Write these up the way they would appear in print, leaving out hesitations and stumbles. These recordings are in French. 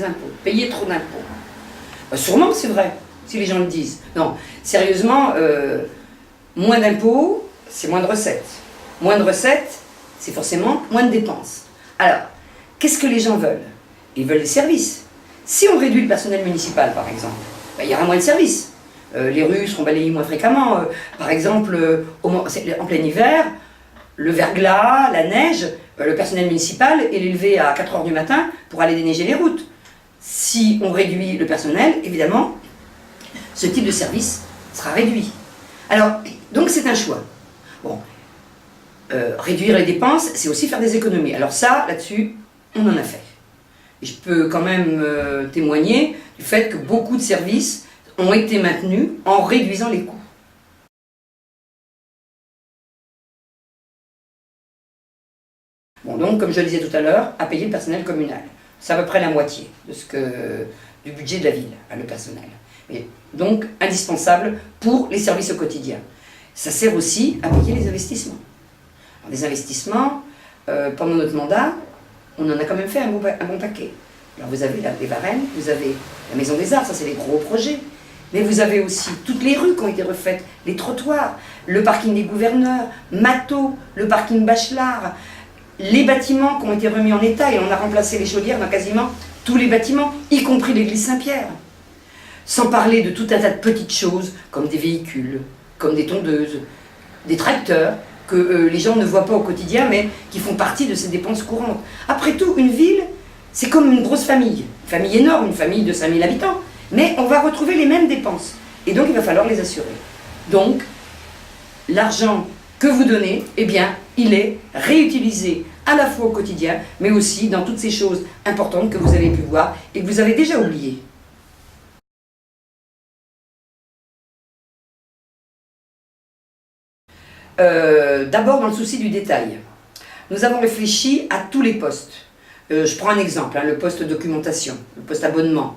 des impôts, payer trop d'impôts. Sûrement que c'est vrai, si les gens le disent. Non, sérieusement, moins d'impôts, c'est moins de recettes. Moins de recettes, c'est forcément moins de dépenses. Alors, qu'est-ce que les gens veulent? Ils veulent des services. Si on réduit le personnel municipal, par exemple, il y aura moins de services. Les rues seront balayées moins fréquemment. Par exemple, en plein hiver, le verglas, la neige, le personnel municipal est élevé à 4 h du matin pour aller déneiger les routes. Si on réduit le personnel, évidemment, ce type de service sera réduit. Alors, donc c'est un choix. Bon, réduire les dépenses, c'est aussi faire des économies. Alors ça, là-dessus, on en a fait. Et je peux quand même témoigner du fait que beaucoup de services ont été maintenus en réduisant les coûts. Bon, donc, comme je le disais tout à l'heure, à payer le personnel communal. C'est à peu près la moitié du budget de la ville, le personnel. Et donc, indispensable pour les services au quotidien. Ça sert aussi à payer les investissements. Alors, les investissements, pendant notre mandat, on en a quand même fait un bon paquet. Alors, vous avez les Varennes, vous avez la Maison des Arts, ça c'est les gros projets. Mais vous avez aussi toutes les rues qui ont été refaites, les trottoirs, le parking des gouverneurs, Mathot, le parking Bachelard, les bâtiments qui ont été remis en état, et on a remplacé les chaudières dans quasiment tous les bâtiments, y compris l'église Saint-Pierre. Sans parler de tout un tas de petites choses, comme des véhicules, comme des tondeuses, des tracteurs, que les gens ne voient pas au quotidien, mais qui font partie de ces dépenses courantes. Après tout, une ville, c'est comme une grosse famille. Une famille énorme, une famille de 5000 habitants. Mais on va retrouver les mêmes dépenses. Et donc, il va falloir les assurer. Donc, l'argent que vous donnez, eh bien, il est réutilisé à la fois au quotidien, mais aussi dans toutes ces choses importantes que vous avez pu voir et que vous avez déjà oubliées. D'abord, dans le souci du détail. Nous avons réfléchi à tous les postes. Je prends un exemple, le poste documentation, le poste abonnement.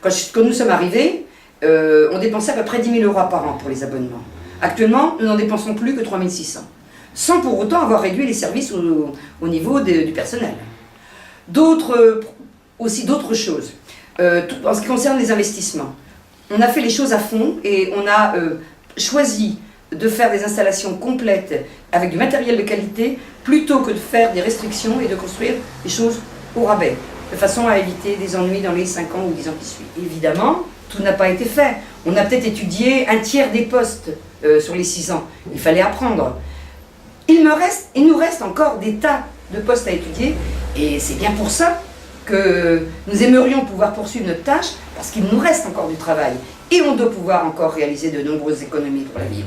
Quand nous sommes arrivés, on dépensait à peu près 10 000 € par an pour les abonnements. Actuellement, nous n'en dépensons plus que 3 600, sans pour autant avoir réduit les services au niveau du personnel. Aussi d'autres choses. En ce qui concerne les investissements, on a fait les choses à fond et on a choisi de faire des installations complètes avec du matériel de qualité plutôt que de faire des restrictions et de construire des choses au rabais, de façon à éviter des ennuis dans les 5 ans ou 10 ans qui suivent. Évidemment, tout n'a pas été fait. On a peut-être étudié un tiers des postes sur les 6 ans. Il fallait apprendre. Il nous reste encore des tas de postes à étudier et c'est bien pour ça que nous aimerions pouvoir poursuivre notre tâche parce qu'il nous reste encore du travail et on doit pouvoir encore réaliser de nombreuses économies pour la ville.